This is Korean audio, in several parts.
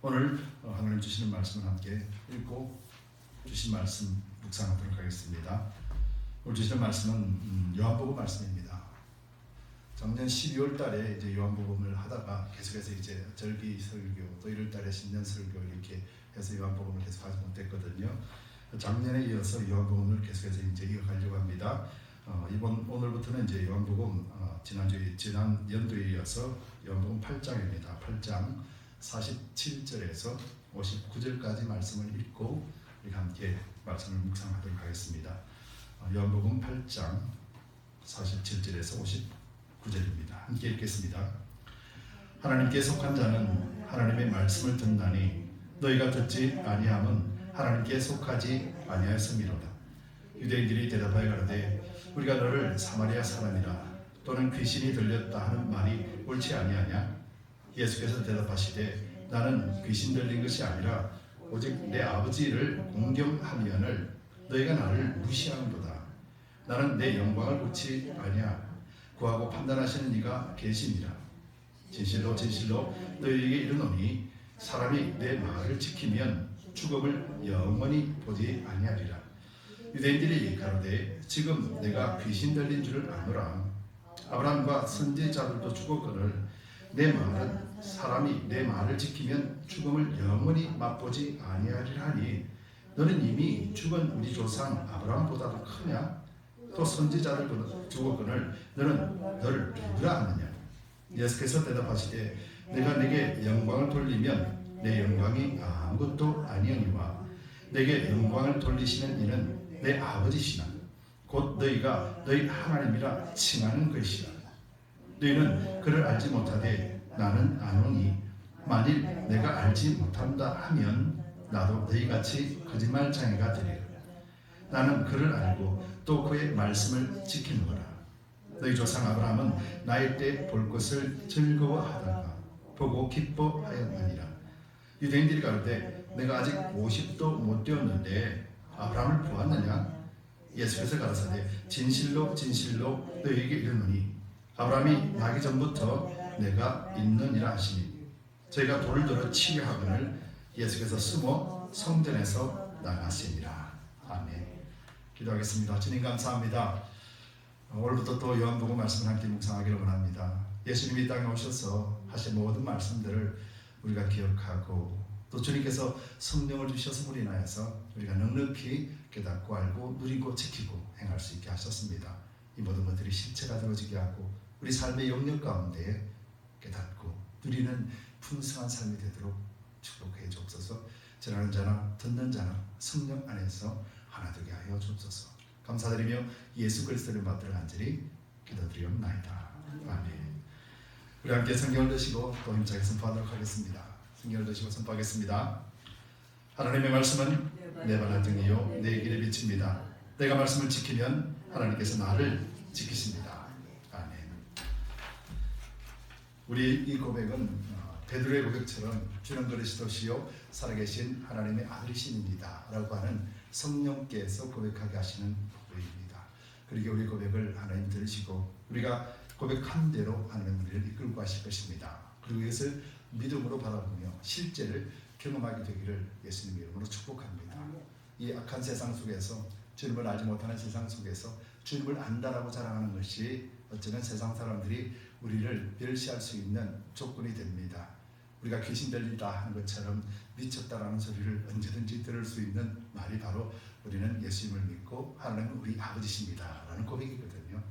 오늘 하나님 주시는 말씀을 함께 읽고 주신 말씀 묵상하도록 하겠습니다. 오늘 주시는 말씀은 요한복음 말씀입니다. 작년 12월 달에 이제 요한복음을 하다가 계속해서 이제 절기 설교 또 1월 달에 신년 설교 이렇게 해서 요한복음을 계속하지 못했거든요. 작년에 이어서 요한복음을 계속해서 이제 이어가려고 합니다. 오늘부터는 이제 요한복음 지난 연도에 이어서 요한복음 8장입니다. 8장 47절에서 59절까지 말씀을 읽고 우리 함께 말씀을 묵상하도록 하겠습니다. 요한복음 8장 47절에서 59절입니다. 함께 읽겠습니다. 하나님께 속한 자는 하나님의 말씀을 듣나니 너희가 듣지 아니함은 하나님께 속하지 아니하였음이로다. 유대인들이 대답하여 가로되 우리가 너를 사마리아 사람이라 또는 귀신이 들렸다 하는 말이 옳지 아니하냐? 예수께서 대답하시되 나는 귀신 들린 것이 아니라 오직 내 아버지를 공경하면을 너희가 나를 무시하는도다. 나는 내 영광을 묻지 아니하 구하고 판단하시는 이가 계시니라. 진실로 진실로 너희에게 이르노니 사람이 내 말을 지키면 죽음을 영원히 보지 아니하리라. 유대인들이 가로되 지금 내가 귀신 들린 줄을 아노라. 아브라함과 선지자들도 죽었거늘 내 말은 사람이 내 말을 지키면 죽음을 영원히 맛보지 아니하리라 하니 너는 이미 죽은 우리 조상 아브라함보다도 크냐? 또 선지자들도 죽었거늘 너는 너를 누구라 하느냐? 예수께서 대답하시되 내가 내게 영광을 돌리면 내 영광이 아무것도 아니오니와 내게 영광을 돌리시는 이는 내 아버지시나 곧 너희가 너희 하나님이라 칭하는 것이라. 너희는 그를 알지 못하되 나는 아노니 만일 내가 알지 못한다 하면 나도 너희같이 거짓말쟁이가 되리라. 나는 그를 알고 또 그의 말씀을 지키는거라. 너희 조상 아브라함은 나이 때 볼 것을 즐거워하다가 보고 기뻐하였느니라. 유대인들이 가로되 내가 아직 50도 못 되었는데 아브라함을 보았느냐? 예수께서 가라사대 진실로 진실로 너희에게 이르노니 아브라함이 나기 전부터 내가 있느니라 하시니 저희가 돌을 들어 치려 하거늘 예수께서 숨어 성전에서 나가시니라. 아멘. 기도하겠습니다. 주님 감사합니다. 오늘부터 또 요한복음 말씀을 함께 묵상하기를 원합니다. 예수님이 이 땅에 오셔서 하신 모든 말씀들을 우리가 기억하고 또 주님께서 성령을 주셔서 인하여서 우리가 넉넉히 깨닫고 알고 누리고 지키고 행할 수 있게 하셨습니다. 이 모든 것들이 실체가 되어지게 하고 우리 삶의 영역 가운데 깨닫고 누리는 풍성한 삶이 되도록 축복해 주옵소서. 전하는 자나 듣는 자나 성령 안에서 하나 되게 하여 주옵소서. 감사드리며 예수 그리스도를 받들어 간절히 기도드리옵나이다. 아멘. 우리 함께 성경을 드시고 또 힘차게 선포하도록 하겠습니다. 성경을 드시고 선포하겠습니다. 하나님의 말씀은 내 발의 등이요 내 길의 빛입니다. 내가 말씀을 지키면 하나님께서 나를 지키십니다. 아멘. 우리 이 고백은 베드로의 고백처럼 주는 그리스도시요 살아계신 하나님의 아들이십니다 라고 하는 성령께서 고백하게 하시는 고백입니다. 그리고 우리 고백을 하나님 들으시고 우리가 고백한 대로 하나님 우리를 이끌고 하실 것입니다. 그리고 이것을 믿음으로 바라보며 실제를 경험하게 되기를 예수님 이름으로 축복합니다. 이 악한 세상 속에서 주님을 알지 못하는 세상 속에서 주님을 안다라고 자랑하는 것이 어쩌면 세상 사람들이 우리를 멸시할 수 있는 조건이 됩니다. 우리가 귀신 들린다 하는 것처럼 미쳤다라는 소리를 언제든지 들을 수 있는 말이 바로 우리는 예수님을 믿고 하나님은 우리 아버지십니다 라는 고백이거든요.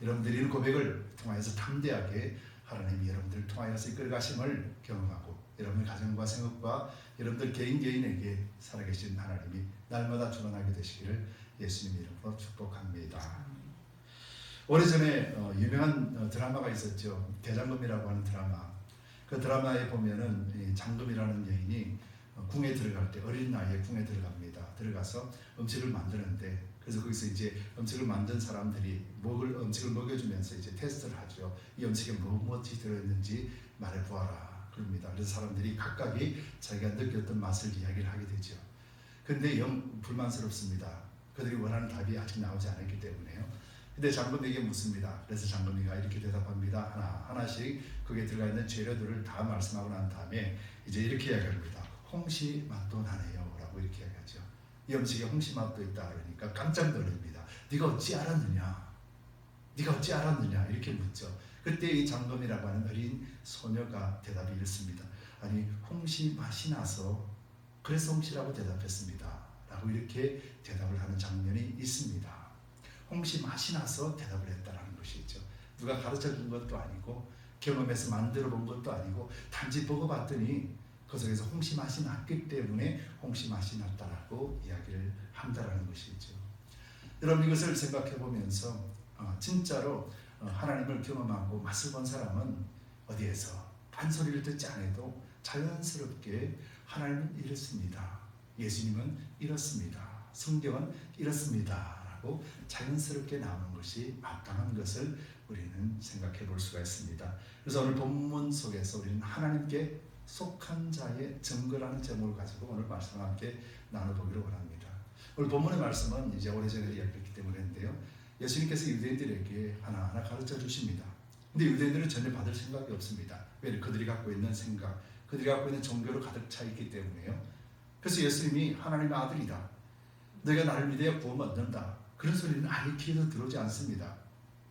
여러분들이 이 고백을 통하여서 담대하게 하나님이 여러분들을 통하여서 이끌가심을 경험하고 여러분의 가정과 생업과 여러분들 개인에게 살아계신 하나님이 날마다 주관하게 되시기를 예수님 이름으로 축복합니다. 오래전에 유명한 드라마가 있었죠. 대장금이라고 하는 드라마. 그 드라마에 보면은 장금이라는 여인이 궁에 들어갈 때 어린 나이에 궁에 들어갑니다. 들어가서 음식을 만드는데 그래서 거기서 이제 음식을 만든 사람들이 음식을 먹여주면서 이제 테스트를 하죠. 이 음식에 무엇이 들어있는지 말해보아라 그럽니다. 그래서 사람들이 각각이 자기가 느꼈던 맛을 이야기를 하게 되죠. 근데 영 불만스럽습니다. 그들이 원하는 답이 아직 나오지 않았기 때문에요. 근데 장금에게 묻습니다. 그래서 장금이가 이렇게 대답합니다. 하나씩 거기에 들어가 있는 재료들을 다 말씀하고 난 다음에 이제 이렇게 이야기합니다. 홍시 맛도 나네요 라고 이렇게 이야기하죠. 이 음식에 홍시 맛도 있다 그러니까 깜짝 놀랍니다. 네가 어찌 알았느냐? 네가 어찌 알았느냐? 이렇게 묻죠. 그때 이 장검이라고 하는 어린 소녀가 대답이 이렇습니다. 아니 홍시 맛이 나서 그래서 홍시라고 대답했습니다 라고 이렇게 대답을 하는 장면이 있습니다. 홍시 맛이 나서 대답을 했다는 것이죠. 누가 가르쳐 준 것도 아니고 경험해서 만들어 본 것도 아니고 단지 먹어봤더니 그 속에서 홍시 맛이 났기 때문에 홍시 맛이 났다라고 이야기를 한다라는 것이죠. 여러분 이것을 생각해 보면서 진짜로 하나님을 경험하고 맛을 본 사람은 어디에서 판소리를 듣지 않아도 자연스럽게 하나님은 이렇습니다. 예수님은 이렇습니다. 성경은 이렇습니다. 라고 자연스럽게 나오는 것이 마땅한 것을 우리는 생각해 볼 수가 있습니다. 그래서 오늘 본문 속에서 우리는 하나님께 속한 자의 증거라는 제목을 가지고 오늘 말씀을 함께 나눠보기를 원합니다. 오늘 본문의 말씀은 이제 오래전에 이야기했기 때문인데요. 예수님께서 유대인들에게 하나하나 가르쳐 주십니다. 근데 유대인들은 전혀 받을 생각이 없습니다. 왜? 그들이 갖고 있는 생각, 그들이 갖고 있는 종교로 가득 차 있기 때문에요. 그래서 예수님이 하나님의 아들이다, 너희가 나를 믿어야 구원 얻는다, 그런 소리는 아예 귀에도 들어오지 않습니다.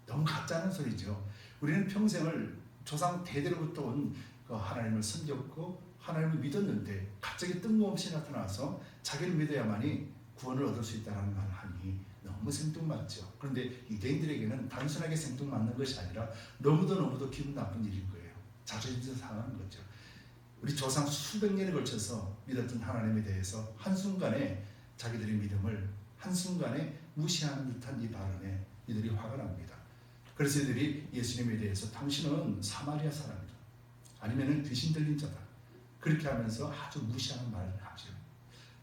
너무 가짜는 소리죠. 우리는 평생을 조상 대대로부터 온 하나님을 섬겼고 하나님을 믿었는데 갑자기 뜬금없이 나타나서 자기를 믿어야만이 구원을 얻을 수 있다는 말을 하니 너무 생뚱맞죠. 그런데 유대인들에게는 단순하게 생뚱맞는 것이 아니라 너무도 기분 나쁜 일인 거예요. 자존심 상하는 거죠. 우리 조상 수백 년에 걸쳐서 믿었던 하나님에 대해서 한순간에 자기들의 믿음을 한순간에 무시하는 듯한 이 발언에 이들이 화가 납니다. 그래서 이들이 예수님에 대해서 당신은 사마리아 사람이다, 아니면 귀신 들린 자다, 그렇게 하면서 아주 무시하는 말을 하죠.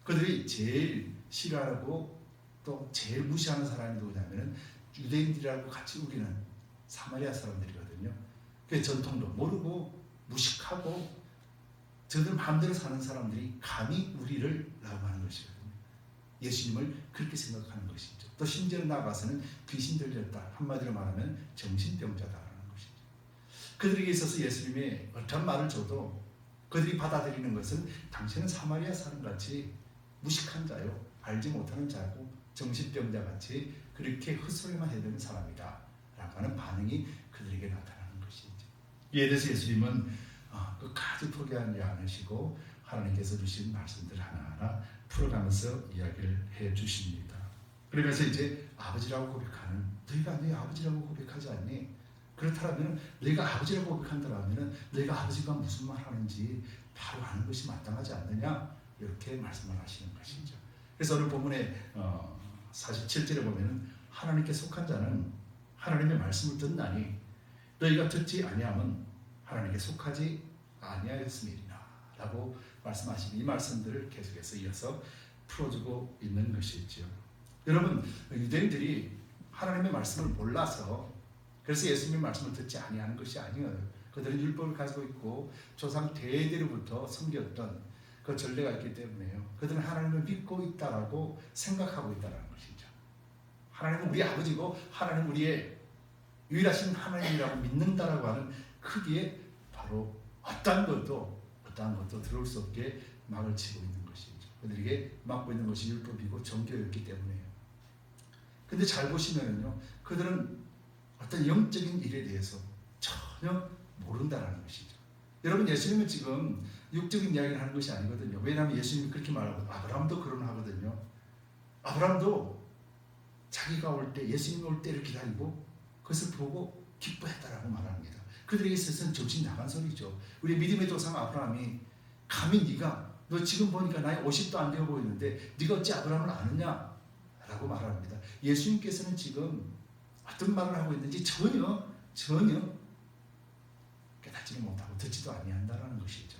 그들이 제일 싫어하고 또 제일 무시하는 사람이 누구냐면 유대인들이라고 같이 우기는 사마리아 사람들이거든요. 그 전통도 모르고 무식하고 저들 마음대로 사는 사람들이 감히 우리를 라고 하는 것이거든요. 예수님을 그렇게 생각하는 것이죠. 또 심지어 나아가서는 귀신 들렸다, 한마디로 말하면 정신병자다라는 것이죠. 그들에게 있어서 예수님의 어떤 말을 줘도 그들이 받아들이는 것은 당신은 사마리아 사람같이 무식한 자요, 알지 못하는 자고 정신병자같이 그렇게 헛소리만 해대는 사람이다 라고 하는 반응이 그들에게 나타나는 것이죠. 이에 대해서 예수님은 끝까지 포기하지 않으시고 하나님께서 주신 말씀들 하나하나 풀어가면서 이야기를 해 주십니다. 그러면서 이제 아버지라고 고백하는, 너희가 내 아버지라고 고백하지 않니? 그렇다면 너희가 아버지라고 고백한다면 너희가 아버지가 무슨 말 하는지 바로 아는 것이 마땅하지 않느냐? 이렇게 말씀을 하시는 것이죠. 그래서 오늘 본문의 47절에 보면은 하나님께 속한 자는 하나님의 말씀을 듣나니 너희가 듣지 아니하면 하나님께 속하지 아니하였음이니라 라고 말씀하시는 이 말씀들을 계속해서 이어서 풀어주고 있는 것이죠. 여러분, 유대인들이 하나님의 말씀을 몰라서 그래서 예수님의 말씀을 듣지 아니하는 것이 아니에요. 그들은 율법을 가지고 있고 조상 대대로부터 섬겼던 그 전례가 있기 때문에요. 그들은 하나님을 믿고 있다라고 생각하고 있다는 것이죠. 하나님은 우리 아버지고 하나님은 우리의 유일하신 하나님이라고 믿는다라고 하는 크기에 바로 어떠한 것도 들어올 수 없게 막을 치고 있는 것이죠. 그들에게 막고 있는 것이 율법이고 정교였기 때문에요. 근데 잘 보시면은요, 그들은 어떤 영적인 일에 대해서 전혀 모른다라는 것이죠. 여러분, 예수님은 지금 육적인 이야기를 하는 것이 아니거든요. 왜냐하면 예수님이 그렇게 말하고 아브라함도 그런 하거든요. 아브라함도 자기가 올 때, 예수님이 올 때를 기다리고 그것을 보고 기뻐했다라고 말합니다. 그들에게 있어서는 정신 나간 소리죠. 우리 믿음의 조상 아브라함이 감히 네가, 너 지금 보니까 나이 50도 안 되어 보이는데 네가 어찌 아브라함을 아느냐? 라고 말합니다. 예수님께서는 지금 어떤 말을 하고 있는지 전혀 깨닫지를 못하고 듣지도 아니한다라는 것이죠.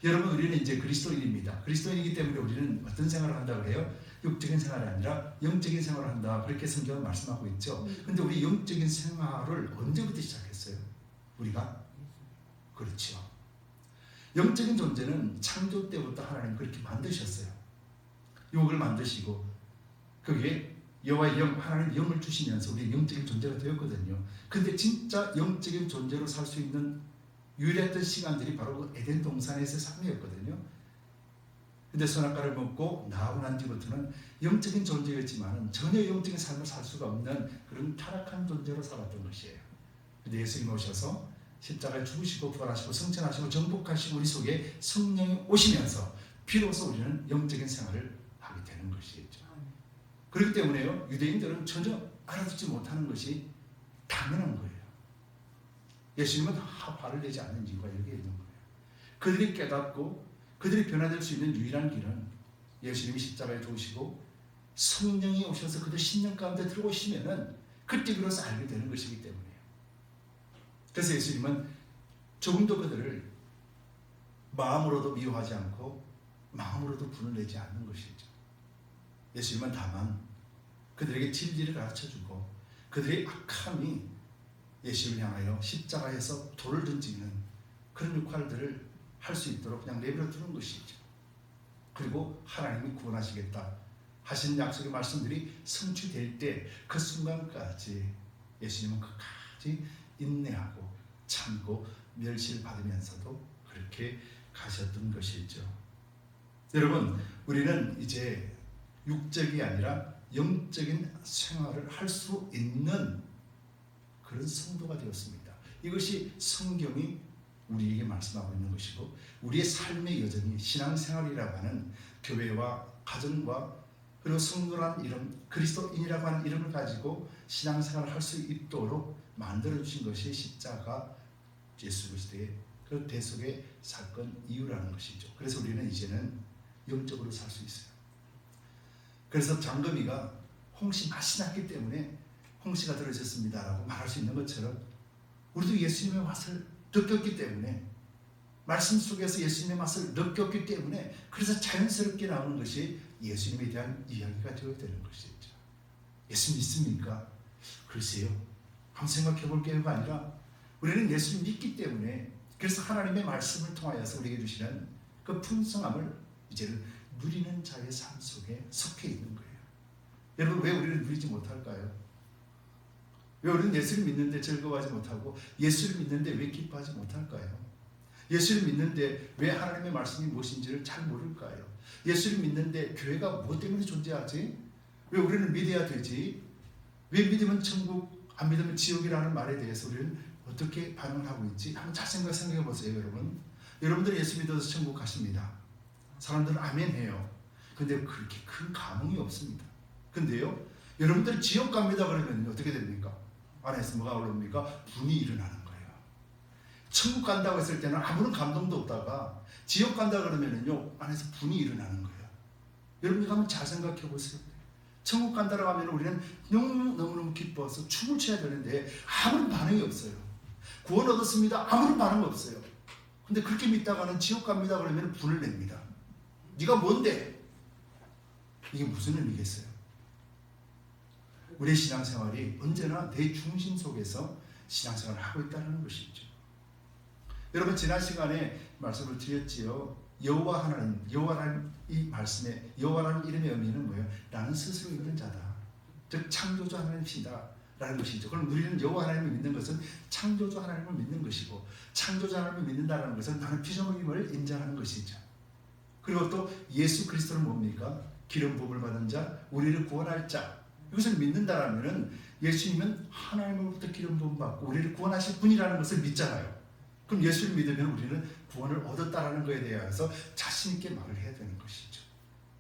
여러분, 우리는 이제 그리스도인입니다. 그리스도인이기 때문에 우리는 어떤 생활을 한다고 해요? 육적인 생활이 아니라 영적인 생활을 한다, 그렇게 성경은 말씀하고 있죠. 그런데 우리 영적인 생활을 언제부터 시작했어요? 우리가? 그렇죠. 영적인 존재는 창조 때부터 하나님 그렇게 만드셨어요. 육을 만드시고 그게 여호와의 영, 하나님 영을 주시면서 우리 영적인 존재가 되었거든요. 근데 진짜 영적인 존재로 살 수 있는 유일했던 시간들이 바로 그 에덴 동산에서의 삶이었거든요. 근데 선악과를 먹고 나하고 난 뒤부터는 영적인 존재였지만 전혀 영적인 삶을 살 수가 없는 그런 타락한 존재로 살았던 것이에요. 근데 예수님 오셔서 십자가에 죽으시고 부활하시고 승천하시고 정복하시고 우리 속에 성령이 오시면서 비로소 우리는 영적인 생활을 하게 되는 것이겠죠. 그렇기 때문에요, 유대인들은 전혀 알아듣지 못하는 것이 당연한 거예요. 예수님은 화를 내지 않는 이유가 여기에 있는 거예요. 그들이 깨닫고 그들이 변화될 수 있는 유일한 길은 예수님이 십자가에 죽으시고 성령이 오셔서 그들 심령 가운데 들어오시면은 그때 비로소 알게 되는 것이기 때문이에요. 그래서 예수님은 조금도 그들을 마음으로도 미워하지 않고 마음으로도 분을 내지 않는 것이죠. 예수님은 다만 그들에게 진리를 가르쳐주고 그들의 악함이 예수님을 향하여 십자가에서 돌을 던지는 그런 역할들을 할 수 있도록 그냥 내버려 두는 것이죠. 그리고 하나님이 구원하시겠다 하신 약속의 말씀들이 성취될 때 그 순간까지 예수님은 끝까지 인내하고 참고 멸시를 받으면서도 그렇게 가셨던 것이죠. 여러분, 우리는 이제 육적이 아니라 영적인 생활을 할 수 있는 그런 성도가 되었습니다. 이것이 성경이 우리에게 말씀하고 있는 것이고, 우리의 삶의 여정이 신앙생활이라고 하는 교회와 가정과 그리고 성도라는 이름, 그리스도인이라고 하는 이름을 가지고 신앙생활을 할 수 있도록 만들어주신 것이 십자가 예수 그리스도의 그 대속의 사건 이유라는 것이죠. 그래서 우리는 이제는 영적으로 살 수 있어요. 그래서 장금이가 홍시 맛이 났기 때문에 홍시가 들어졌습니다라고 말할 수 있는 것처럼 우리도 예수님의 맛을 느꼈기 때문에, 말씀 속에서 예수님의 맛을 느꼈기 때문에, 그래서 자연스럽게 나오는 것이 예수님에 대한 이야기가 되어야 되는 것이죠. 예수 믿습니까? 글쎄요, 한번 생각해 볼 게요가 아니라 우리는 예수를 믿기 때문에, 그래서 하나님의 말씀을 통하여서 우리에게 주시는 그 풍성함을 이제는 누리는 자의 삶 속에 속해 있는 거예요. 여러분, 왜 우리는 누리지 못할까요? 왜 우리는 예수를 믿는데 즐거워하지 못하고 예수를 믿는데 왜 기뻐하지 못할까요? 예수를 믿는데 왜 하나님의 말씀이 무엇인지를 잘 모를까요? 예수를 믿는데 교회가 무엇 때문에 존재하지? 왜 우리는 믿어야 되지? 왜 믿으면 천국, 안 믿으면 지옥이라는 말에 대해서 우리는 어떻게 반응을 하고 있지? 한번 잘 생각해 보세요, 여러분. 여러분들 예수 믿어서 천국 가십니다. 사람들은 아멘 해요. 근데 그렇게 큰 감흥이 없습니다. 근데요, 여러분들 지옥 갑니다 그러면 어떻게 됩니까? 안에서 뭐가 올라옵니까? 분이 일어나는 거예요. 천국 간다고 했을 때는 아무런 감동도 없다가 지옥 간다 그러면은요, 안에서 분이 일어나는 거예요. 여러분이 한번 잘 생각해 보세요. 천국 간다고 하면 우리는 너무너무 기뻐서 춤을 춰야 되는데 아무런 반응이 없어요. 구원 얻었습니다. 아무런 반응 없어요. 근데 그렇게 믿다가는 지옥 갑니다 그러면 분을 냅니다. 네가 뭔데? 이게 무슨 의미겠어요? 우리의 신앙생활이 언제나 내 중심 속에서 신앙생활을 하고 있다는 것이죠. 여러분, 지난 시간에 말씀을 드렸지요. 여호와 하나님, 여호와라는 이 말씀의 여호와라는 이름의 의미는 뭐예요? 나는 스스로 있는 자다. 즉 창조주 하나님이시다 라는 것이죠. 그럼 우리는 여호와 하나님을 믿는 것은 창조주 하나님을 믿는 것이고, 창조주 하나님을 믿는다는 것은 나는 피조물임을 인정하는 것이죠. 그리고 또 예수 그리스도는 뭡니까? 기름 부음을 받은 자, 우리를 구원할 자. 이것을 믿는다라면은 예수님은 하나님으로부터 기름 부음 받고 우리를 구원하실 분이라는 것을 믿잖아요. 그럼 예수를 믿으면 우리는 구원을 얻었다라는 것에 대해서 자신 있게 말을 해야 되는 것이죠.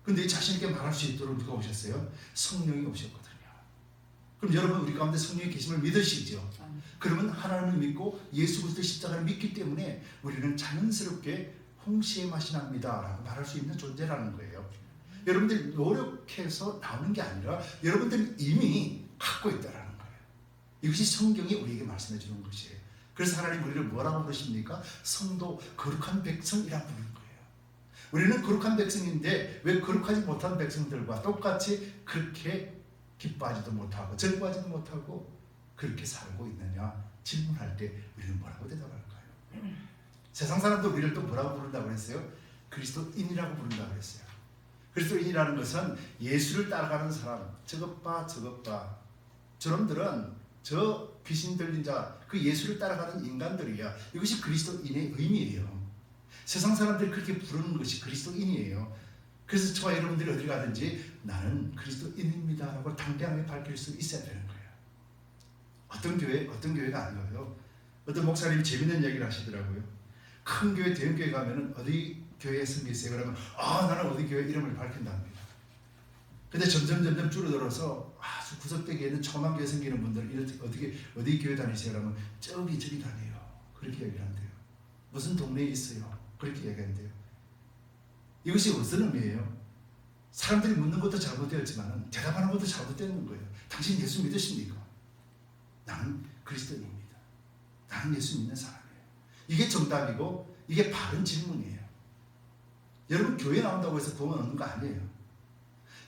그런데 자신 있게 말할 수 있도록 누가 오셨어요? 성령이 오셨거든요. 그럼 여러분, 우리 가운데 성령의 계심을 믿으시죠? 그러면 하나님을 믿고 예수 그리스도 십자가를 믿기 때문에 우리는 자연스럽게 홍시의 맛이 납니다 라고 말할 수 있는 존재라는 거예요. 여러분들이 노력해서 나오는 게 아니라 여러분들이 이미 갖고 있다라는 거예요. 이것이 성경이 우리에게 말씀해 주는 것이에요. 그래서 하나님 우리를 뭐라고 부르십니까? 성도, 거룩한 백성이라고 부르는 거예요. 우리는 거룩한 백성인데 왜 거룩하지 못한 백성들과 똑같이 그렇게 기뻐하지도 못하고 즐거워하지도 못하고 그렇게 살고 있느냐 질문할 때 우리는 뭐라고 대답할까요? 세상 사람도 우리를 또 뭐라고 부른다고 했어요? 그리스도인이라고 부른다고 했어요. 그리스도인이라는 것은 예수를 따라가는 사람, 저것 봐, 저것 봐. 저놈들은 저 귀신 들린 자, 그 예수를 따라가는 인간들이야. 이것이 그리스도인의 의미예요. 세상 사람들이 그렇게 부르는 것이 그리스도인이에요. 그래서 저와 여러분들이 어디 가든지 나는 그리스도인입니다 라고 당당하게 밝힐 수 있어야 되는 거예요. 어떤 교회가 아니고요. 어떤 목사님이 재밌는 얘기를 하시더라고요. 큰 교회, 대형 교회 가면은 어디 교회에 섬기세요? 그러면 나는 어디 교회 이름을 밝힌답니다. 근데 점점 줄어들어서 아주 구석대기에는 처음한 교회 섬기는 분들 어디 교회 다니세요? 그러면 저기 다녀요. 그렇게 얘기를 한대요. 무슨 동네에 있어요? 그렇게 얘기한대요. 이것이 어떤 의미예요? 사람들이 묻는 것도 잘못되었지만 대답하는 것도 잘못되는 거예요. 당신 예수 믿으십니까? 나는 그리스도인입니다. 나는 예수 믿는 사람이에요. 이게 정답이고 이게 바른 질문이에요. 여러분 교회 나온다고 해서 구원 얻는 거 아니에요.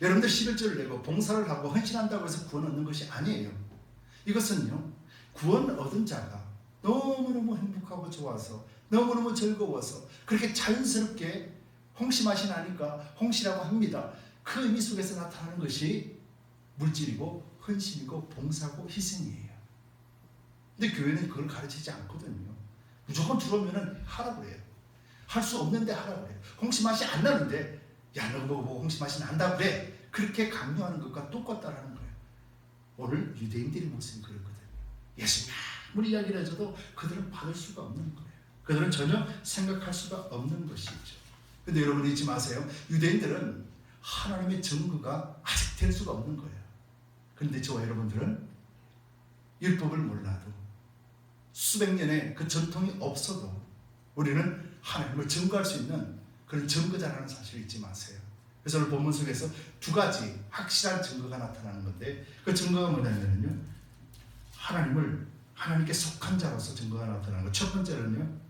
여러분들 11조를 내고 봉사를 하고 헌신한다고 해서 구원 얻는 것이 아니에요. 이것은요, 구원 얻은 자가 너무너무 행복하고 좋아서 너무너무 즐거워서 그렇게 자연스럽게 홍시맛이 나니까 홍시라고 합니다. 그 의미 속에서 나타나는 것이 물질이고 헌신이고 봉사고 희생이에요. 근데 교회는 그걸 가르치지 않거든요. 무조건 들어오면 하라고 해요. 할 수 없는데 하라고 해요. 홍시맛이 안 나는데 야, 너 뭐 홍시맛이 난다 그래. 그렇게 강요하는 것과 똑같다라는 거예요. 오늘 유대인들의 모습이 그렇거든요. 예수님 아무리 이야기를 해줘도 그들은 받을 수가 없는 거예요. 그들은 전혀 생각할 수가 없는 것이죠. 근데 여러분 잊지 마세요. 유대인들은 하나님의 증거가 아직 될 수가 없는 거예요. 그런데 저와 여러분들은 율법을 몰라도 수백 년의 그 전통이 없어도 우리는 하나님을 증거할 수 있는 그런 증거자라는 사실을 잊지 마세요. 그래서 오늘 본문 속에서 두 가지 확실한 증거가 나타나는 건데 그 증거가 뭐냐면요, 하나님께 속한 자로서 증거가 나타나는 것. 첫 번째는요,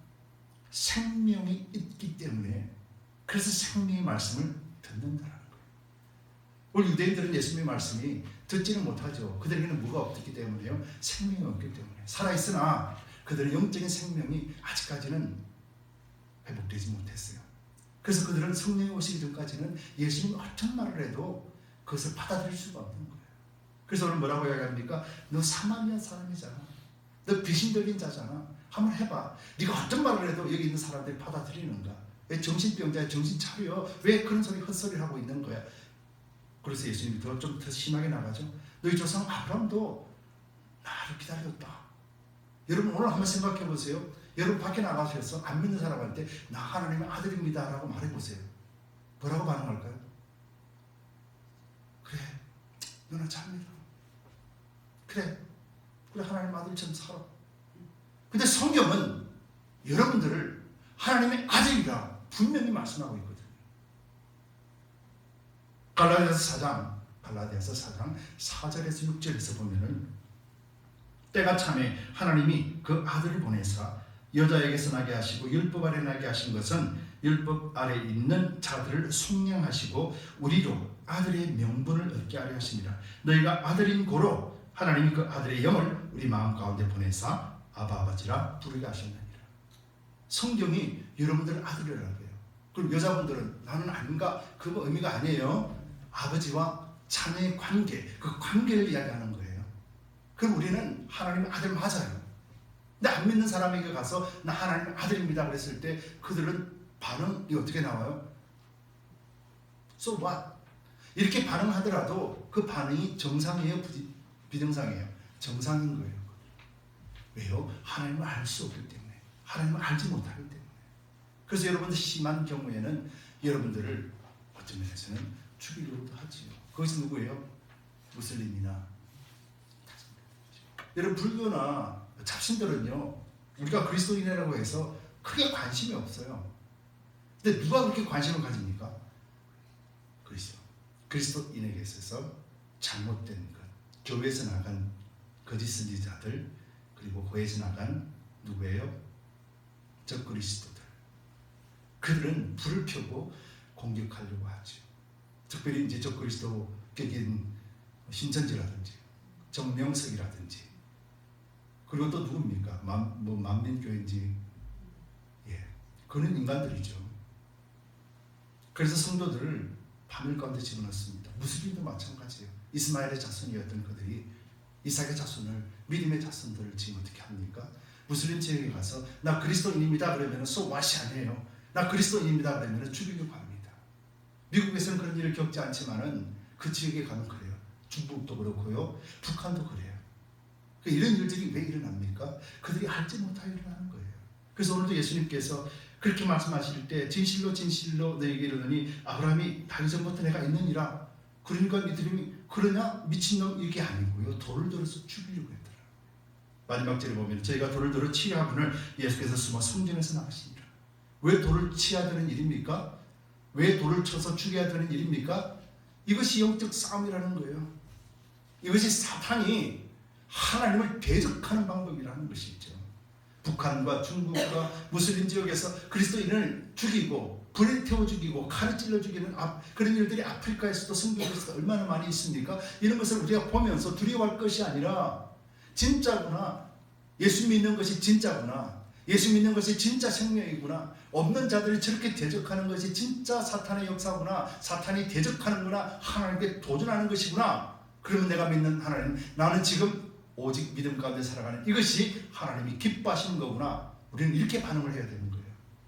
생명이 있기 때문에, 그래서 생명의 말씀을 듣는다라는 거예요. 우리 유대인들은 예수님의 말씀이 듣지는 못하죠. 그들에게는 뭐가 없기 때문에요? 생명이 없기 때문에. 살아있으나 그들의 영적인 생명이 아직까지는 회복되지 못했어요. 그래서 그들은 성령이 오시기 전까지는 예수님이 어떤 말을 해도 그것을 받아들일 수가 없는 거예요. 그래서 오늘 뭐라고 이야기합니까? 너 사마리아 사람이잖아. 너 귀신 들린 자잖아. 한번 해봐. 네가 어떤 말을 해도 여기 있는 사람들이 받아들이는가? 왜 정신병자야? 정신 차려. 왜 그런 소리 헛소리를 하고 있는 거야? 그래서 예수님이 좀 더 심하게 나가죠. 너희 조상 아브라함도 나를 기다렸다. 여러분 오늘 한번 생각해 보세요. 여러분 밖에 나가셔서 안 믿는 사람한테 나 하나님의 아들입니다 라고 말해보세요. 뭐라고 반응할까요? 그래, 너나 잘 믿어. 그래 하나님 아들처럼 살아. 근데 성경은 여러분들을 하나님의 아들이라 분명히 말씀하고 있거든요. 갈라디아서 4장 4절에서 6절에서 보면은 때가 참에 하나님이 그 아들을 보내사 여자에게서 나게 하시고 율법 아래 나게 하신 것은 율법 아래 있는 자들을 속량하시고 우리로 아들의 명분을 얻게 하려 하십니다. 너희가 아들인 고로 하나님이 그 아들의 영을 우리 마음 가운데 보내사 아바 아버지라 부르게 하셨느니라. 성경이 여러분들을 아들이라고 해요. 그럼 여자분들은 나는 아닌가? 그 의미가 아니에요. 아버지와 자녀의 관계, 그 관계를 이야기하는 거예요. 그럼 우리는 하나님의 아들 맞아요. 근데 안 믿는 사람에게 가서 나 하나님의 아들입니다 그랬을 때 그들은 반응이 어떻게 나와요? So what? 이렇게 반응하더라도 그 반응이 정상이에요? 비정상이에요? 정상인 거예요. 왜요? 하나님을 알 수 없기 때문에, 하나님을 알지 못하기 때문에. 그래서 여러분들 심한 경우에는 여러분들을 어떤 면에서는 죽이려고도 하지요. 그것이 누구예요? 무슬림이나. 여러분 불교나 잡신들은요, 우리가 그리스도인이라고 해서 크게 관심이 없어요. 근데 누가 그렇게 관심을 가집니까? 그리스도인에게 있어서 잘못된 것, 교회에서 나간 거짓 선지자들, 그리고 교회에서 나간 누구예요? 적그리스도들. 그들은 불을 펴고 공격하려고 하죠. 특별히 이제 적그리스도격인 신천지라든지 정명석이라든지, 그리고 또 누굽니까? 만민교회인지, 그런 인간들이죠. 그래서 성도들을 바늘 가운데 집어넣습니다. 무슬림도 마찬가지예요. 이스마엘의 자손이었던 그들이 이삭의 자손을, 믿음의 자손들을 지금 어떻게 합니까? 무슬림 지역에 가서 나 그리스도인입니다 그러면 so what이 아니에요. 나 그리스도인입니다 그러면 죽이려고 합니다. 미국에서는 그런 일을 겪지 않지만은 그 지역에 가면 그래요. 중국도 그렇고요. 북한도 그래요. 이런 일들이 왜 일어납니까? 그들이 알지 못하여 일어나는 거예요. 그래서 오늘도 예수님께서 그렇게 말씀하실 때 진실로 진실로 너에게 이르노니 아브라함이 다기 전부터 내가 있느니라. 그러니까 이들이 그러냐? 미친놈 이게 아니고요. 돌을 들어서 죽이려고 했더라. 마지막 절에 보면 저희가 돌을 들어 치하분을 예수께서 숨어 성전에서 나가시니라. 왜 돌을 치야 되는 일입니까? 왜 돌을 쳐서 죽여야 되는 일입니까? 이것이 영적 싸움이라는 거예요. 이것이 사탄이 하나님을 대적하는 방법이라는 것이죠. 북한과 중국과 무슬림 지역에서 그리스도인을 죽이고 불에 태워 죽이고 칼에 찔러 죽이는 그런 일들이 아프리카에서도 성경에서도 얼마나 많이 있습니까? 이런 것을 우리가 보면서 두려워할 것이 아니라 진짜구나. 예수 믿는 것이 진짜구나. 예수 믿는 것이 진짜 생명이구나. 없는 자들이 저렇게 대적하는 것이 진짜 사탄의 역사구나. 사탄이 대적하는구나. 하나님께 도전하는 것이구나. 그러면 내가 믿는 하나님, 나는 지금 오직 믿음 가운데 살아가는 이것이 하나님이 기뻐하시는 거구나. 우리는 이렇게 반응을 해야 되는 거예요.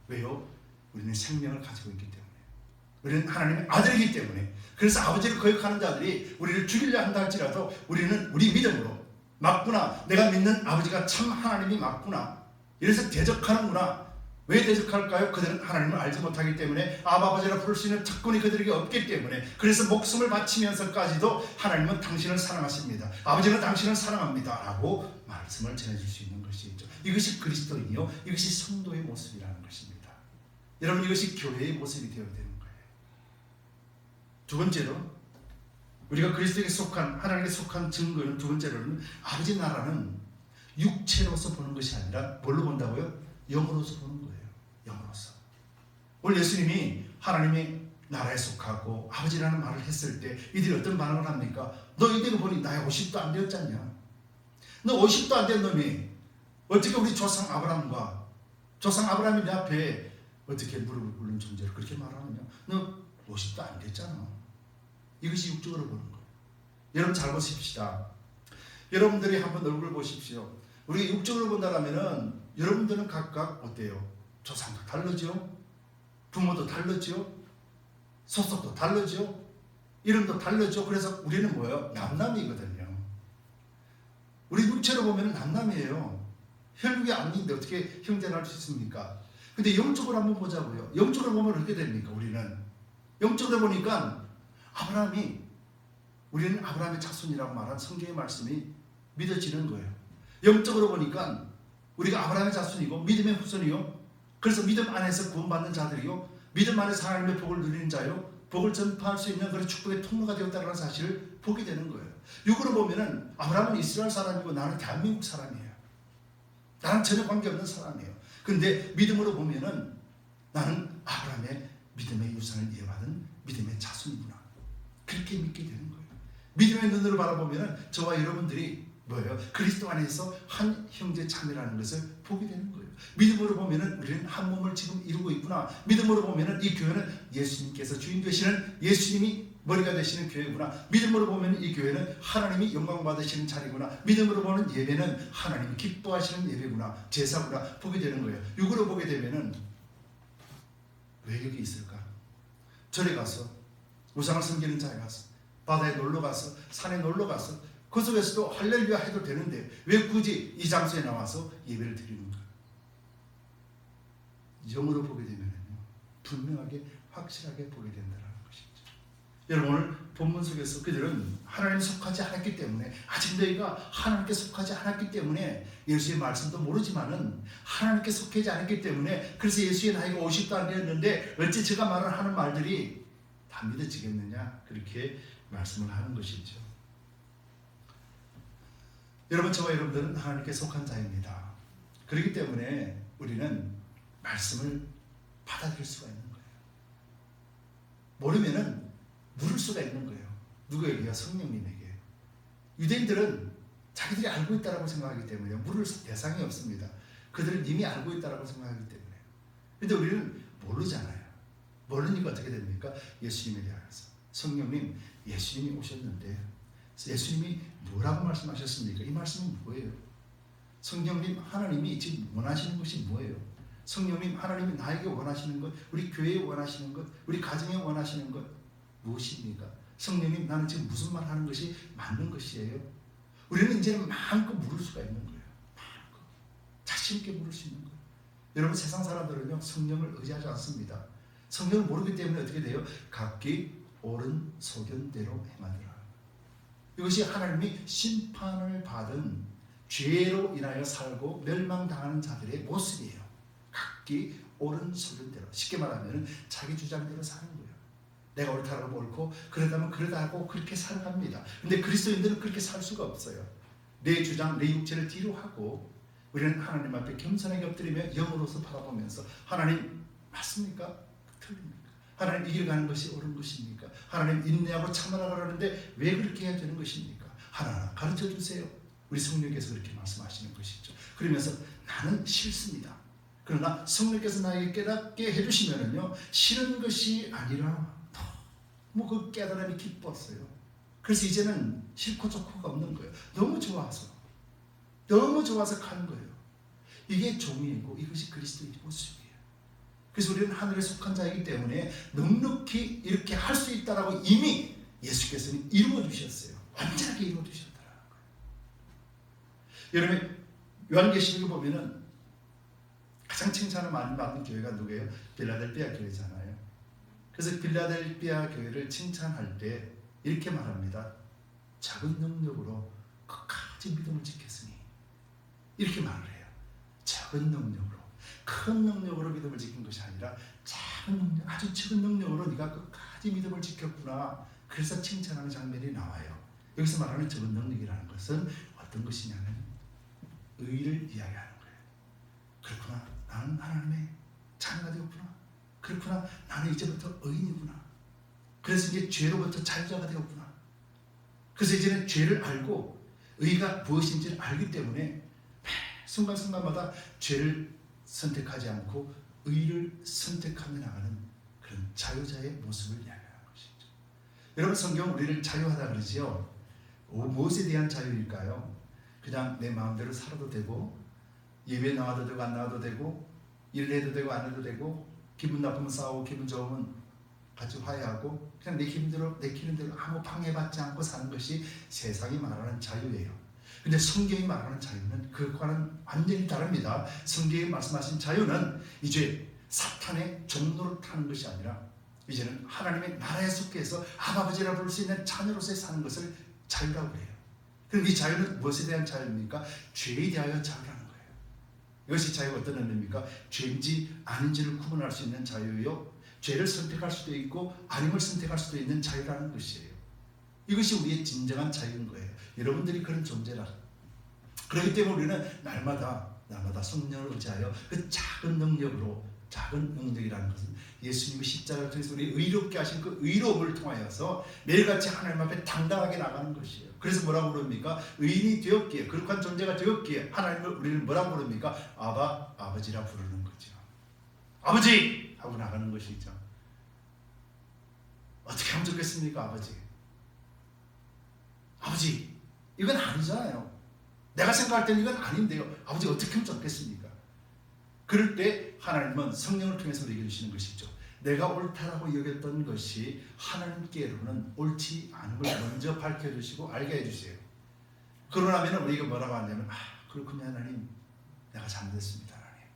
왜요? 우리는 생명을 가지고 있기 때문에. 우리는 하나님의 아들이기 때문에. 그래서 아버지를 거역하는 자들이 우리를 죽이려 한다 할지라도 우리는 우리 믿음으로 맞구나. 내가 믿는 아버지가 참 하나님이 맞구나. 이래서 대적하는구나. 왜 대적할까요? 그들은 하나님을 알지 못하기 때문에 아버지라 부를 수 있는 특권이 그들에게 없기 때문에. 그래서 목숨을 바치면서까지도 하나님은 당신을 사랑하십니다. 아버지는 당신을 사랑합니다. 라고 말씀을 전해줄 수 있는 것이죠. 이것이 그리스도인이요. 이것이 성도의 모습이라는 것입니다. 여러분 이것이 교회의 모습이 되어야 되는 거예요. 두 번째로 우리가 그리스도에게 속한 하나님께 속한 증거는 두 번째로는 아버지 나라는 육체로서 보는 것이 아니라 뭘로 본다고요? 영으로서 보는 거예요. 영으로서. 오늘 예수님이 하나님의 나라에 속하고 아버지라는 말을 했을 때 이들이 어떤 반응을 합니까? 너희들이 보니 나이 50도 안 되었잖냐? 너 50도 안 된 놈이 어떻게 우리 조상 아브라함이 내 앞에 어떻게 무릎을 꿇는 존재로 그렇게 말하느냐? 너 50도 안 됐잖아. 이것이 육적으로 보는 거예요. 여러분 잘 보십시다. 여러분들이 한번 얼굴 보십시오. 우리가 육적으로 본다라면은 여러분들은 각각 어때요? 조상도 다르죠? 부모도 다르죠? 소속도 다르죠? 이름도 다르죠? 그래서 우리는 뭐예요? 남남이거든요. 우리 육체로 보면 남남이에요. 혈육이 아닌데 어떻게 형제를 할 수 있습니까? 근데 영적으로 한번 보자고요. 영적으로 보면 어떻게 됩니까? 우리는 영적으로 보니까 우리는 아브라함의 자손이라고 말한 성경의 말씀이 믿어지는 거예요. 영적으로 보니까 우리가 아브라함의 자손이고 믿음의 후손이요. 그래서 믿음 안에서 구원받는 자들이요. 믿음 안에서 하나님의 복을 누리는 자요. 복을 전파할 수 있는 그런 축복의 통로가 되었다는 사실을 보게 되는 거예요. 육으로 보면은 아브라함은 이스라엘 사람이고 나는 대한민국 사람이에요. 나는 전혀 관계없는 사람이에요. 그런데 믿음으로 보면은 나는 아브라함의 믿음의 유산을 이어받은 믿음의 자손이구나. 그렇게 믿게 되는 거예요. 믿음의 눈으로 바라보면은 저와 여러분들이 뭐예요? 그리스도 안에서 한 형제 자매라는 것을 보게 되는 거예요. 믿음으로 보면은 우리는 한 몸을 지금 이루고 있구나. 믿음으로 보면은 이 교회는 예수님께서 주인 되시는 예수님이 머리가 되시는 교회구나. 믿음으로 보면 이 교회는 하나님이 영광 받으시는 자리구나. 믿음으로 보는 예배는 하나님이 기뻐하시는 예배구나. 제사구나. 보게 되는 거예요. 육으로 보게 되면은 왜 여기 있을까? 절에 가서 우상을 섬기는 자에 가서 바다에 놀러 가서 산에 놀러 가서 그 속에서도 할렐루야 해도 되는데 왜 굳이 이 장소에 나와서 예배를 드리는가? 영으로 보게 되면요 분명하게 확실하게 보게 된다는 것이죠. 여러분 오늘 본문 속에서 그들은 하나님에 속하지 않았기 때문에 아직 너희가 하나님께 속하지 않았기 때문에 예수의 말씀도 모르지만은 하나님께 속하지 않았기 때문에 그래서 예수의 나이가 50도 안 되었는데 어찌 제가 하는 말들이 다 믿어지겠느냐 그렇게 말씀을 하는 것이죠. 여러분 저와 여러분들은 하나님께 속한 자입니다. 그렇기 때문에 우리는 말씀을 받아들일 수가 있는 거예요. 모르면은 물을 수가 있는 거예요. 누구에게요? 성령님에게. 유대인들은 자기들이 알고 있다라고 생각하기 때문에 물을 대상이 없습니다. 그들은 이미 알고 있다라고 생각하기 때문에. 그런데 우리는 모르잖아요. 모르니까 어떻게 됩니까? 예수님에 대해서. 성령님, 예수님이 오셨는데 예수님이 뭐라고 말씀하셨습니까? 이 말씀은 뭐예요? 성령님, 하나님이 지금 원하시는 것이 뭐예요? 성령님, 하나님이 나에게 원하시는 것, 우리 교회에 원하시는 것, 우리 가정에 원하시는 것 무엇입니까? 성령님, 나는 지금 무슨 말 하는 것이 맞는 것이에요? 우리는 이제는 마음껏 물을 수가 있는 거예요. 마음껏 자신 있게 물을 수 있는 거예요. 여러분, 세상 사람들은요 성령을 의지하지 않습니다. 성령을 모르기 때문에 어떻게 돼요? 각기 옳은 소견대로 행하더라. 이것이 하나님이 심판을 받은 죄로 인하여 살고 멸망당하는 자들의 모습이에요. 각기 옳은 소견대로, 쉽게 말하면 자기 주장대로 사는 거예요. 내가 옳다고 옳고 그러다면 그러다고 그렇게 살아갑니다. 근데 그리스도인들은 그렇게 살 수가 없어요. 내 주장, 내 육체를 뒤로 하고 우리는 하나님 앞에 겸손하게 엎드리며 영으로서 바라보면서 하나님 맞습니까? 틀립니까? 하나님 이 길 가는 것이 옳은 것입니까? 하나님 인내하고 참으라 그러는데 왜 그렇게 해야 되는 것입니까? 하나하나 가르쳐 주세요. 우리 성령께서 그렇게 말씀하시는 것이죠. 그러면서 나는 싫습니다. 그러나 성령께서 나에게 깨닫게 해주시면은요 싫은 것이 아니라 너무 그 깨달음이 기뻤어요. 그래서 이제는 싫고 좋고가 없는 거예요. 너무 좋아서 가는 거예요. 이게 종이고 이것이 그리스도의 모습이에요. 그래서 우리는 하늘에 속한 자이기 때문에 넉넉히 이렇게 할 수 있다라고 이미 예수께서는 이루어 주셨어요. 완전하게 이루어 주셨더라고요. 여러분, 요한계시록에 보면은 가장 칭찬을 많이 받는 교회가 누구예요? 빌라델피아 교회잖아요. 그래서 빌라델피아 교회를 칭찬할 때 이렇게 말합니다. 작은 능력으로 끝까지 믿음을 지켰으니, 이렇게 말을 해요. 작은 능력으로, 큰 능력으로 믿음을 지킨 것이 아니라 작은 능력, 아주 적은 능력으로 네가 끝까지 믿음을 지켰구나. 그래서 칭찬하는 장면이 나와요. 여기서 말하는 적은 능력이라는 것은 어떤 것이냐면 의를 이야기하는 거예요. 그렇구나, 나는 하나님의 자녀가 되었구나. 그렇구나, 나는 이제부터 의인이구나. 그래서 이제 죄로부터 자유자가 되었구나. 그래서 이제는 죄를 알고 의가 무엇인지를 알기 때문에 순간순간마다 죄를 선택하지 않고 의를 선택하며 나가는 그런 자유자의 모습을 이야기하는 것이죠. 여러분, 성경은 우리를 자유하다 그러지요. 무엇에 대한 자유일까요? 그냥 내 마음대로 살아도 되고, 예배 나와도 되고 안 나와도 되고, 일을 해도 되고 안 해도 되고, 기분 나쁘면 싸우고 기분 좋으면 같이 화해하고, 그냥 내 힘대로 내키는 대로 아무 방해받지 않고 사는 것이 세상이 말하는 자유예요. 근데 성경이 말하는 자유는 그것과는 완전히 다릅니다. 성경이 말씀하신 자유는 이제 사탄의 종로를 타는 것이 아니라 이제는 하나님의 나라에 속해서 아버지라 부를 수 있는 자녀로서 사는 것을 자유라고 해요. 그럼 이 자유는 무엇에 대한 자유입니까? 죄에 대하여 자유라는 거예요. 이것이 자유가 어떤 의미입니까? 죄인지 아닌지를 구분할 수 있는 자유요, 죄를 선택할 수도 있고 아님을 선택할 수도 있는 자유라는 것이에요. 이것이 우리의 진정한 자유인 거예요. 여러분들이 그런 존재라. 그렇기 때문에 우리는 날마다 성령을 의지하여 그 작은 능력으로, 작은 능력이라는 것은 예수님의 십자가를 통해서 우리 의롭게 하신 그 의로움을 통하여서 매일같이 하나님 앞에 당당하게 나가는 것이에요. 그래서 뭐라고 부릅니까? 의인이 되었기에, 거룩한 존재가 되었기에 하나님을 우리는 뭐라고 부릅니까? 아버지라 부르는 거죠. 아버지! 하고 나가는 것이죠. 어떻게 하면 좋겠습니까? 아버지, 이건 아니잖아요. 내가 생각할 때는 이건 아닌데요. 아버지 어떻게 하면 좋겠습니까? 그럴 때 하나님은 성령을 통해서 우리에게 주시는 것이죠. 내가 옳다라고 여겼던 것이 하나님께로는 옳지 않은 걸 먼저 밝혀주시고 알게 해주세요. 그러나면 우리가 뭐라고 하냐면, 그렇군요 하나님, 내가 잘못했습니다 하나님.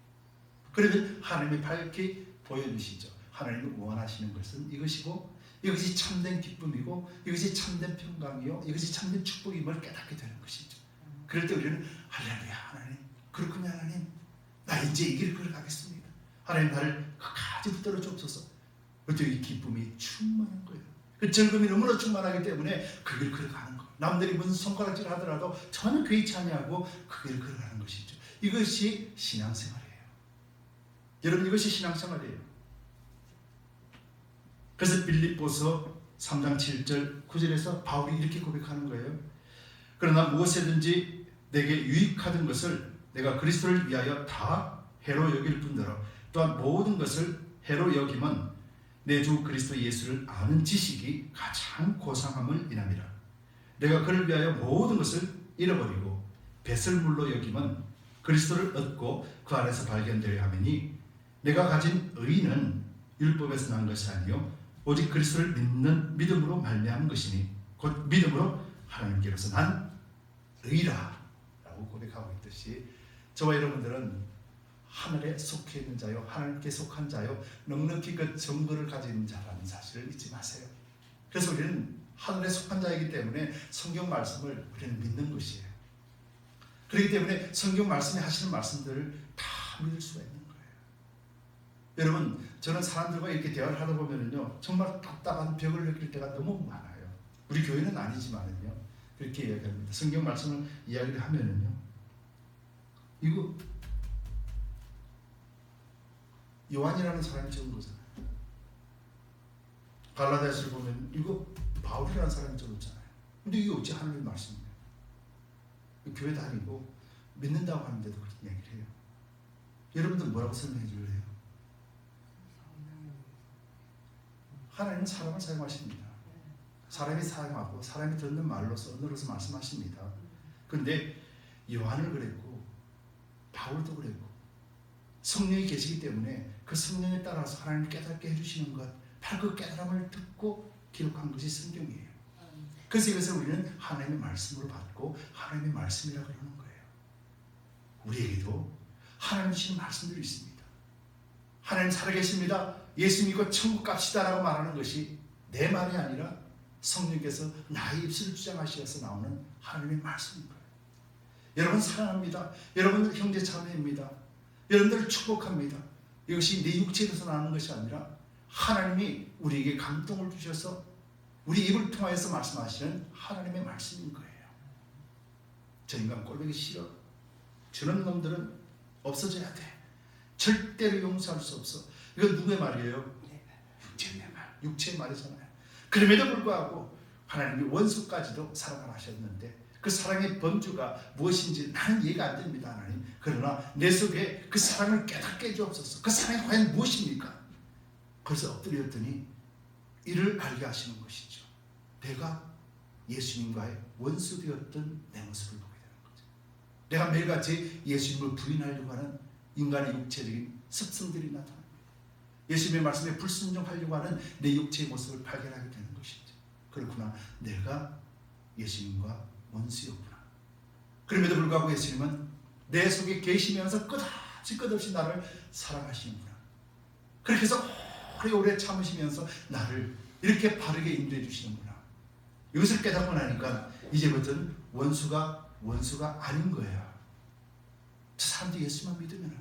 그러면 하나님이 밝히 보여주시죠. 하나님이 원하시는 것은 이것이고, 이것이 참된 기쁨이고, 이것이 참된 평강이요, 이것이 참된 축복임을 깨닫게 되는 것이죠. 그럴 때 우리는 할렐루야 하나님, 그렇군요 하나님, 나 이제 이 길을 걸어가겠습니다. 하나님 나를 끝까지 붙들어 주옵소서. 그때 이 기쁨이 충만한 거예요. 그 즐거움이 너무나 충만하기 때문에 그 길을 걸어가는 거예요. 남들이 무슨 손가락질 하더라도 전혀 개의치 아니하고 그 길을 걸어가는 것이죠. 이것이 신앙생활이에요. 여러분, 이것이 신앙생활이에요. 그래서 빌립보서 3장 7절 9절에서 바울이 이렇게 고백하는 거예요. 그러나 무엇이든지 내게 유익하던 것을 내가 그리스도를 위하여 다 해로 여길 뿐더러 또한 모든 것을 해로 여김은 내 주 그리스도 예수를 아는 지식이 가장 고상함을 인함이라. 내가 그를 위하여 모든 것을 잃어버리고 배설물로 여김은 그리스도를 얻고 그 안에서 발견되려 하매니 내가 가진 의는 율법에서 난 것이 아니요 오직 그리스도를 믿는 믿음으로 말미암은 것이니 곧 믿음으로 하나님께로서 난 의라 라고 고백하고 있듯이 저와 여러분들은 하늘에 속해 있는 자요 하나님께 속한 자요 넉넉히 그 정보를 가진 자라는 사실을 잊지 마세요. 그래서 우리는 하늘에 속한 자이기 때문에 성경 말씀을 우리는 믿는 것이에요. 그렇기 때문에 성경 말씀이 하시는 말씀들을 다 믿을 수가 있는 거예요. 여러분, 저는 사람들과 이렇게 대화를 하다 보면요 정말 답답한 벽을 느낄 때가 너무 많아요. 우리 교회는 아니지만은요 그렇게 이야기합니다. 성경 말씀을 이야기를 하면은요 이거 요한이라는 사람이 적은 거잖아요. 갈라디아서를 보면 이거 바울이라는 사람이 적었잖아요. 근데 이게 어찌 하나님의 말씀이에요? 교회 다니고 믿는다고 하는데도 그렇게 이야기를 해요. 여러분들 뭐라고 설명해 줄래요? 하나님은 사람을 사용하십니다. 사람이 사용하고 사람이 듣는 말로서 언어로서 말씀하십니다. 그런데 요한을 그랬고 바울도 그랬고 성령이 계시기 때문에 그 성령에 따라서 하나님을 깨닫게 해주시는 것, 바로 그 깨달음을 듣고 기록한 것이 성경이에요. 그래서 이것을 우리는 하나님의 말씀으로 받고 하나님의 말씀이라고 그러는 거예요. 우리에게도 하나님 주신 말씀들이 있습니다. 하나님 살아계십니다. 예수 믿고 천국 갑시다라고 말하는 것이 내 말이 아니라 성령께서 나의 입술을 주장하셔서 나오는 하나님의 말씀인 거예요. 여러분 사랑합니다. 여러분들 형제 자매입니다. 여러분들을 축복합니다. 이것이 내 육체에서 나오는 것이 아니라 하나님이 우리에게 감동을 주셔서 우리 입을 통하여서 말씀하시는 하나님의 말씀인 거예요. 저 인간 꼴보기 싫어. 저런 놈들은 없어져야 돼. 절대로 용서할 수 없어. 이건 누구의 말이에요? 육체의 말. 육체의 말이잖아요. 그럼에도 불구하고 하나님이 원수까지도 사랑을 하셨는데 그 사랑의 범주가 무엇인지 나는 이해가 안 됩니다. 하나님. 그러나 내 속에 그 사랑을 깨닫게 해주옵소서. 그 사랑이 과연 무엇입니까? 그래서 엎드렸더니 이를 알게 하시는 것이죠. 내가 예수님과의 원수 되었던 내 모습을 보게 되는 거죠. 내가 매일같이 예수님을 부인하려고 하는 인간의 육체적인 습성들이 나타납니다. 예수님의 말씀에 불순종하려고 하는 내 육체의 모습을 발견하게 되는 것이죠. 그렇구나. 내가 예수님과 원수였구나. 그럼에도 불구하고 예수님은 내 속에 계시면서 끝없이 나를 사랑하시는구나. 그렇게 해서 오래오래 참으시면서 나를 이렇게 바르게 인도해 주시는구나. 이것을 깨닫고 나니까 이제부터는 원수가 아닌 거예요. 저 사람도 예수만 믿으면,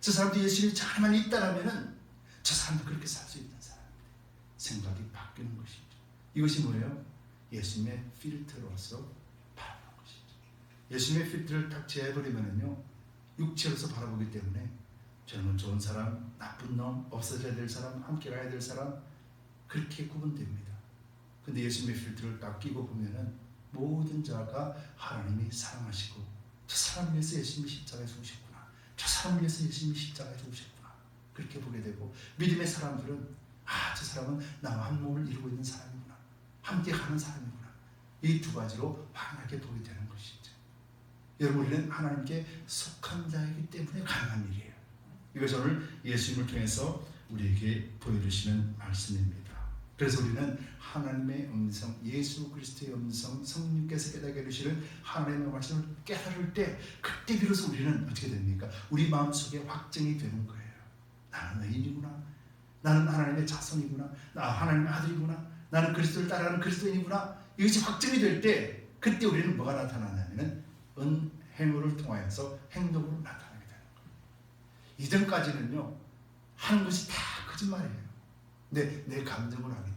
저 사람도 예수님이 잘만 있다라면 저 사람도 그렇게 살 수 있는 사람입니다. 생각이 바뀌는 것이죠. 이것이 뭐예요? 예수님의 필터로서 바라보는 것이죠. 예수님의 필터를 딱 제해버리면요 육체로서 바라보기 때문에 젊은 좋은 사람, 나쁜 놈, 없어져야 될 사람, 함께 가야 될 사람 그렇게 구분됩니다. 근데 예수님의 필터를 딱 끼고 보면은 모든 자가 하나님이 사랑하시고 저 사람을 위해서 예수님이 십자가에 죽으셨구나. 저 사람을 위해서 예수님이 십자가에 죽으셨구나. 그렇게 보게 되고 믿음의 사람들은 저 사람은 나와 한 몸을 이루고 있는 사람이구나. 함께 가는 사람이구나. 이 두 가지로 확연하게 보게 되는 것이죠. 여러분 우리는 하나님께 속한 자이기 때문에 가능한 일이에요. 이것이 오늘 예수님을 통해서 우리에게 보여주시는 말씀입니다. 그래서 우리는 하나님의 음성, 예수 그리스도의 음성, 성령께서 깨닫게 해주시는 하나님의 말씀을 깨달을 때 그때 비로소 우리는 어떻게 됩니까? 우리 마음속에 확증이 되는 거예요. 나는 의인이구나. 나는 하나님의 자손이구나. 나 하나님의 아들이구나. 나는 그리스도를 따라가는 그리스도인이구나. 이것이 확증이 될 때 그때 우리는 뭐가 나타나냐면 은행을 통하여서 행동으로 나타나게 되는 거예요. 이전까지는요 하는 것이 다 거짓말이에요. 내 감정을 하기 때문에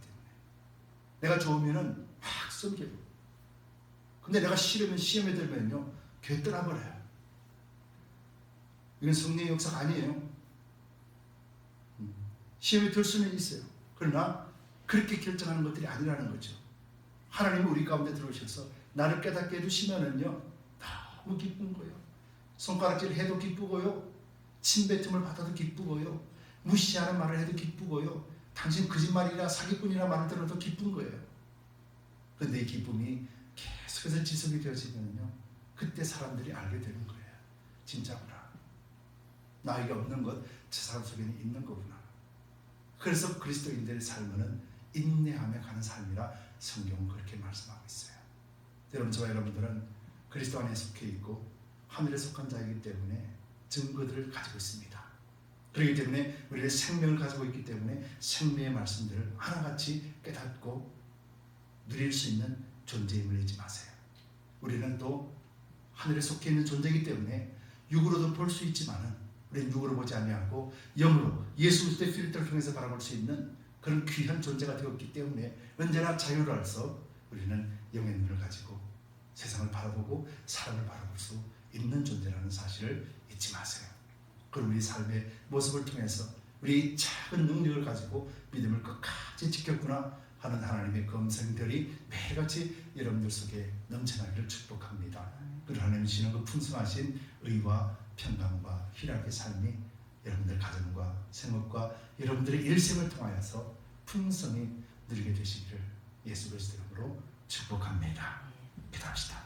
내가 좋으면은 막 섬기고, 근데 내가 싫으면 시험에 들면요 교회 떠나버려요. 이건 성령의 역사가 아니에요. 시험에 들 수는 있어요. 그러나 그렇게 결정하는 것들이 아니라는 거죠. 하나님이 우리 가운데 들어오셔서 나를 깨닫게 해주시면은요 너무 기쁜 거예요. 손가락질을 해도 기쁘고요, 침뱉음을 받아도 기쁘고요, 무시하는 말을 해도 기쁘고요, 당신 거짓말이나 사기꾼이나 말을 들어도 기쁜 거예요. 그런데 이 기쁨이 계속해서 지속이 되어지면요 그때 사람들이 알게 되는 거예요. 진짜구나. 나에게 없는 것 저 사람 속에는 있는 거구나. 그래서 그리스도인들의 삶은 인내하며 가는 삶이라 성경은 그렇게 말씀하고 있어요. 여러분, 저와 여러분들은 그리스도 안에 속해 있고 하늘에 속한 자이기 때문에 증거들을 가지고 있습니다. 그렇기 때문에 우리의 생명을 가지고 있기 때문에 생명의 말씀들을 하나같이 깨닫고 누릴 수 있는 존재임을 잊지 마세요. 우리는 또 하늘에 속해 있는 존재이기 때문에 육으로도 볼 수 있지만은 우리는 육으로 보지 아니하고 영으로 예수 그리스도의 필터를 통해서 바라볼 수 있는 그런 귀한 존재가 되었기 때문에 언제나 자유로워서 우리는 영의 눈을 가지고 세상을 바라보고 사람을 바라볼 수 있는 존재라는 사실을 잊지 마세요. 그럼 우리 삶의 모습을 통해서 우리 작은 능력을 가지고 믿음을 끝까지 지켰구나 하는 하나님의 검성들이 매일같이 여러분들 속에 넘쳐나기를 축복합니다. 그리고 하나님 주시는 그 풍성하신 의와 평강과 희락의 삶이 여러분들 가정과 생업과 여러분들의 일생을 통하여서 풍성히 누리게 되시기를 예수 그리스도 이름으로 축복합니다. 기도합시다.